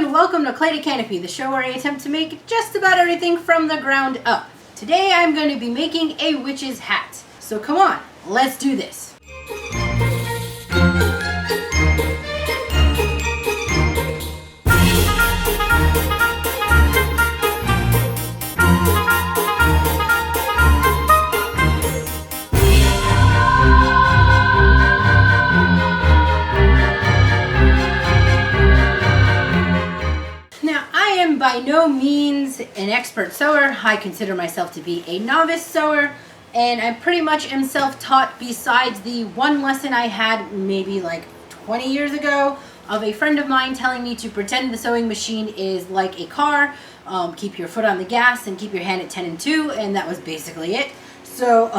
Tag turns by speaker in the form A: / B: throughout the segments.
A: and welcome to Clay to Canopy, the show where I attempt to make just about everything from the ground up. Today I'm going to be making a witch's hat. So come on, let's do this. By no means an expert sewer. I consider myself to be a novice sewer, and I pretty much am self-taught besides the one lesson I had maybe like 20 years ago of a friend of mine telling me to pretend the sewing machine is like a car, keep your foot on the gas and keep your hand at 10 and 2, and that was basically it. So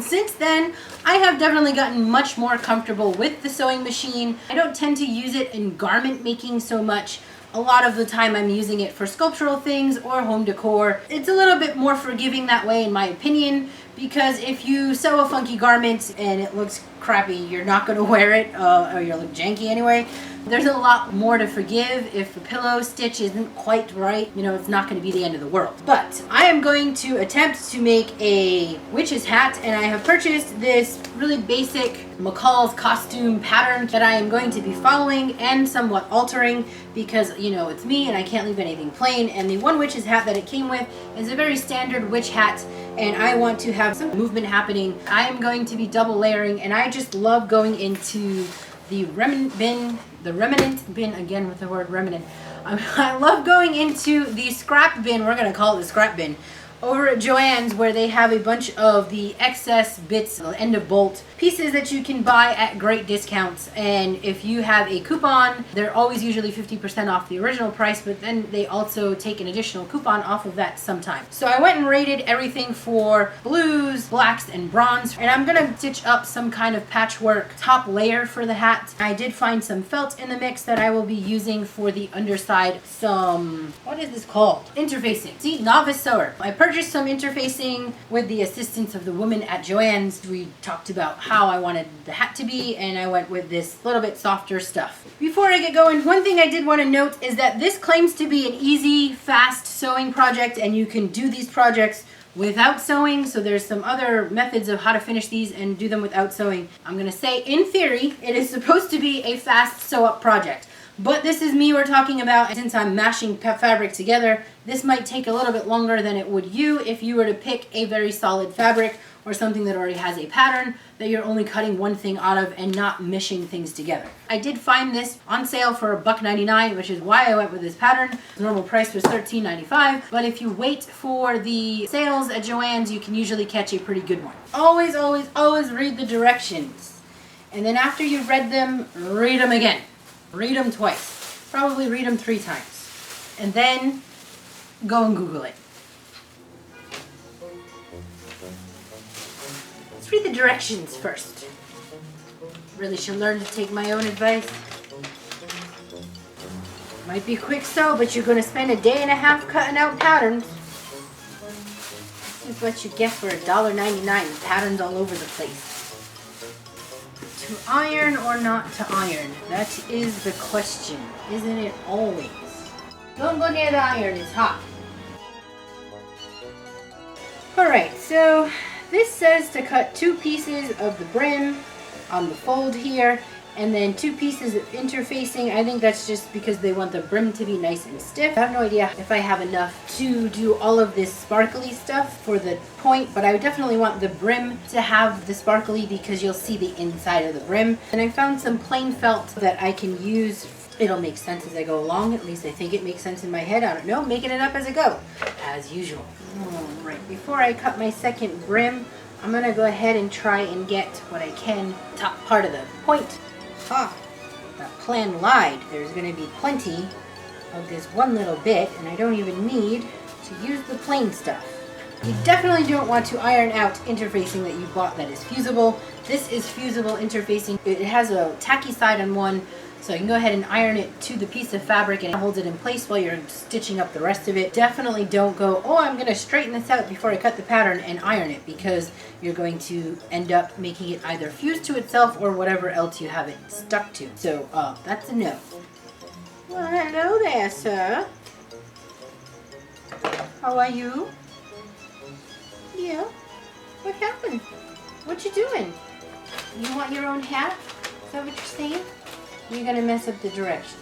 A: since then, I have definitely gotten much more comfortable with the sewing machine. I don't tend to use it in garment making so much. A lot of the time I'm using it for sculptural things or home decor. It's a little bit more forgiving that way in my opinion, because if you sew a funky garment and it looks crappy, you're not going to wear it, or you'll look janky anyway. There's a lot more to forgive. If the pillow stitch isn't quite right, you know, it's not going to be the end of the world. But I am going to attempt to make a witch's hat, and I have purchased this really basic McCall's costume pattern that I am going to be following and somewhat altering because, you know, it's me and I can't leave anything plain. And the one witch's hat that it came with is a very standard witch hat, and I want to have some movement happening. I am going to be double layering, and I just love going into the remnant bin, again with the word remnant. I love going into the scrap bin, we're going to call it the scrap bin, over at Joann's, where they have a bunch of the excess bits, end of bolt pieces that you can buy at great discounts. And if you have a coupon, they're always usually 50% off the original price, but then they also take an additional coupon off of that sometimes. So I went and rated everything for blues, blacks, and bronze, and I'm gonna stitch up some kind of patchwork top layer for the hat. I did find some felt in the mix that I will be using for the underside. Some, what is this called? Interfacing. See, novice sewer. I purchased some interfacing with the assistance of the woman at Joann's. We talked about how I wanted the hat to be, and I went with this little bit softer stuff. Before I get going, one thing I did want to note is that this claims to be an easy, fast sewing project, and you can do these projects without sewing. So there's some other methods of how to finish these and do them without sewing. I'm going to say, in theory, it is supposed to be a fast sew-up project. But this is me we're talking about. Since I'm mashing fabric together, this might take a little bit longer than it would you if you were to pick a very solid fabric or something that already has a pattern that you're only cutting one thing out of and not meshing things together. I did find this on sale for $1.99, which is why I went with this pattern. The normal price was $13.95, but if you wait for the sales at Joann's, you can usually catch a pretty good one. Always, always, always read the directions. And then after you've read them, read them again. Read them twice. Probably read them 3 times. And then go and Google it. Let's read the directions first. Really should learn to take my own advice. Might be quick sew, but you're going to spend a day and a half cutting out patterns. This is what you get for $1.99. Patterns all over the place. To iron or not to iron? That is the question, isn't it always? Don't go near the iron, it's hot. Alright, so this says to cut 2 pieces of the brim on the fold here, and then 2 pieces of interfacing. I think that's just because they want the brim to be nice and stiff. I have no idea if I have enough to do all of this sparkly stuff for the point, but I would definitely want the brim to have the sparkly because you'll see the inside of the brim. And I found some plain felt that I can use. It'll make sense as I go along. At least I think it makes sense in my head. I don't know, making it up as I go, as usual. Alright, before I cut my second brim, I'm gonna go ahead and try and get what I can top part of the point. That plan lied. There's going to be plenty of this one little bit, and I don't even need to use the plain stuff. You definitely don't want to iron out interfacing that you bought that is fusible. This is fusible interfacing. It has a tacky side on one, so you can go ahead and iron it to the piece of fabric and it holds it in place while you're stitching up the rest of it. Definitely don't go, oh, I'm going to straighten this out before I cut the pattern and iron it, because you're going to end up making it either fuse to itself or whatever else you have it stuck to. So that's a no. Well, hello Tessa. How are you? Yeah. What happened? What you doing? You want your own hat? Is that what you're saying? You're gonna mess up the direction.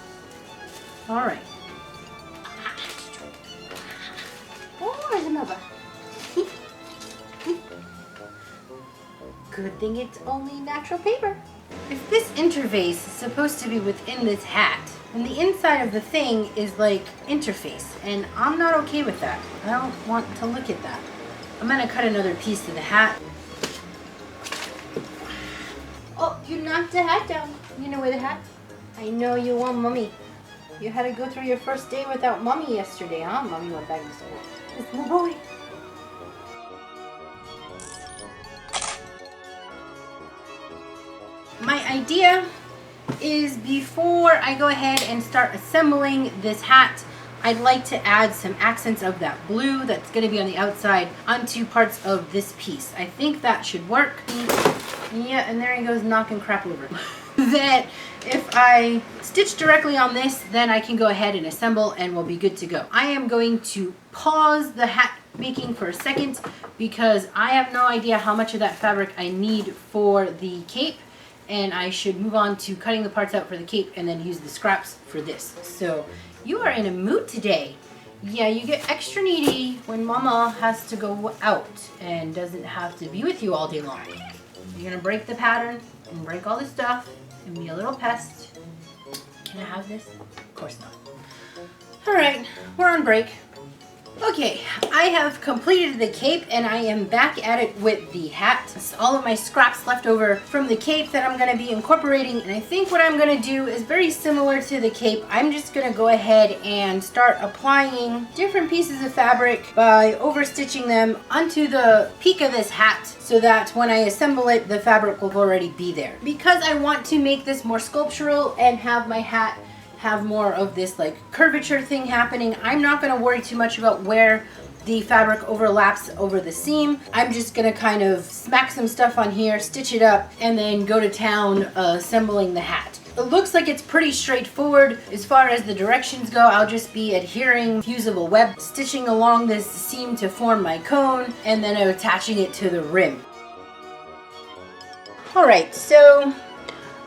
A: All right. Oh, there's another. Good thing it's only natural paper. If this interface is supposed to be within this hat, then the inside of the thing is like interface, and I'm not okay with that. I don't want to look at that. I'm gonna cut another piece of the hat. Oh, you knocked the hat down. You know where the hat? I know you want mommy. You had to go through your first day without mommy yesterday, huh? Mommy went back to school. It's my boy. My idea is before I go ahead and start assembling this hat, I'd like to add some accents of that blue that's going to be on the outside onto parts of this piece. I think that should work. Yeah, and there he goes knocking crap over. That if I stitch directly on this, then I can go ahead and assemble and we'll be good to go. I am going to pause the hat making for a second because I have no idea how much of that fabric I need for the cape, and I should move on to cutting the parts out for the cape and then use the scraps for this. So you are in a mood today. Yeah, you get extra needy when mama has to go out and doesn't have to be with you all day long. You're gonna break the pattern and break all the stuff and be a little pest. Can I have this? Of course not. All right, we're on break. Okay, I have completed the cape and I am back at it with the hat. It's all of my scraps left over from the cape that I'm going to be incorporating, and I think what I'm going to do is very similar to the cape. I'm just going to go ahead and start applying different pieces of fabric by overstitching them onto the peak of this hat so that when I assemble it, the fabric will already be there. Because I want to make this more sculptural and have my hat have more of this like curvature thing happening, I'm not going to worry too much about where the fabric overlaps over the seam. I'm just going to kind of smack some stuff on here, stitch it up, and then go to town assembling the hat. It looks like it's pretty straightforward. As far as the directions go, I'll just be adhering fusible web, stitching along this seam to form my cone, and then attaching it to the rim. Alright, so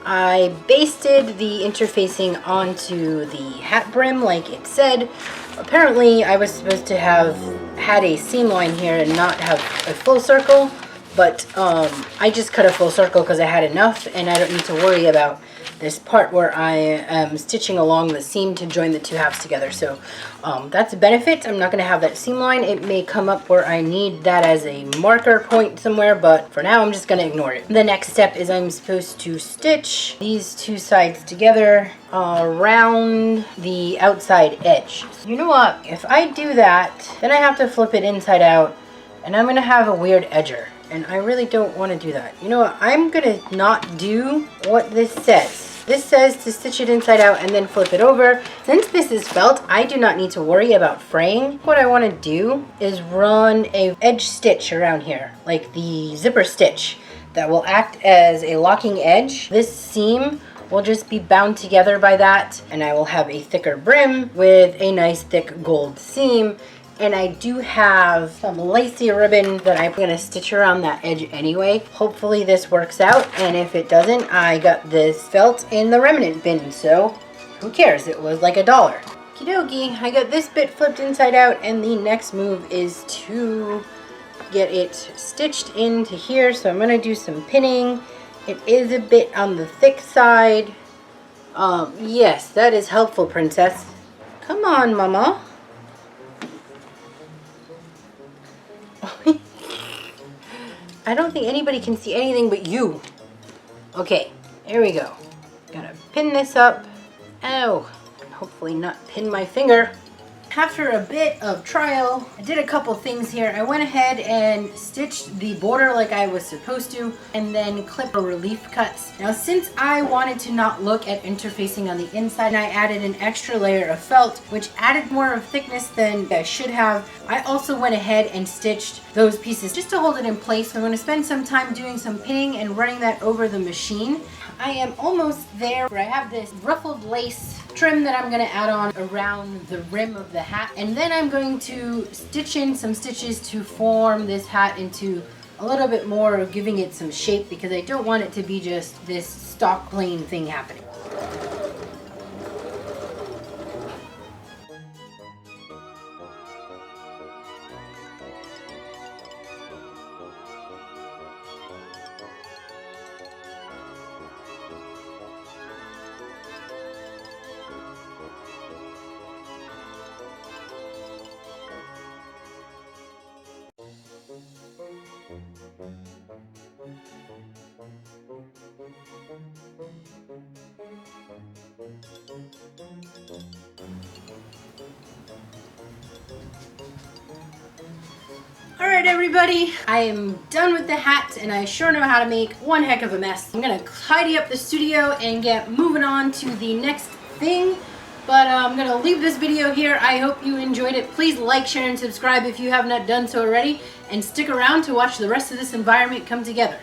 A: I basted the interfacing onto the hat brim like it said. Apparently I was supposed to have had a seam line here and not have a full circle, but I just cut a full circle because I had enough and I don't need to worry about this part where I am stitching along the seam to join the two halves together. So that's a benefit. I'm not going to have that seam line. It may come up where I need that as a marker point somewhere, but for now I'm just going to ignore it. The next step is I'm supposed to stitch these two sides together around the outside edge. You know what? If I do that, then I have to flip it inside out and I'm going to have a weird edger. And I really don't want to do that. You know what? I'm going to not do what this says. This says to stitch it inside out and then flip it over. Since this is felt, I do not need to worry about fraying. What I want to do is run a edge stitch around here, like the zipper stitch that will act as a locking edge. This seam will just be bound together by that, and I will have a thicker brim with a nice thick gold seam. And I do have some lacy ribbon that I'm going to stitch around that edge anyway. Hopefully this works out, and if it doesn't, I got this felt in the remnant bin, so who cares? It was like $1. Okie dokie, I got this bit flipped inside out, and the next move is to get it stitched into here. So I'm going to do some pinning. It is a bit on the thick side. Yes, that is helpful, princess. Come on, mama. I don't think anybody can see anything but you. Okay, here we go. Gotta pin this up. Ow. Hopefully not pin my finger. After a bit of trial, I did a couple things here. I went ahead and stitched the border like I was supposed to, and then clipped the relief cuts. Now, since I wanted to not look at interfacing on the inside, I added an extra layer of felt, which added more of thickness than I should have. I also went ahead and stitched those pieces just to hold it in place. I'm going to spend some time doing some pinning and running that over the machine. I am almost there where I have this ruffled lace trim that I'm going to add on around the rim of the hat. And then I'm going to stitch in some stitches to form this hat into a little bit more of giving it some shape, because I don't want it to be just this stock plain thing happening. Alright everybody, I am done with the hat and I sure know how to make one heck of a mess. I'm gonna tidy up the studio and get moving on to the next thing. But I'm gonna leave this video here. I hope you enjoyed it. Please like, share, and subscribe if you have not done so already, and stick around to watch the rest of this environment come together.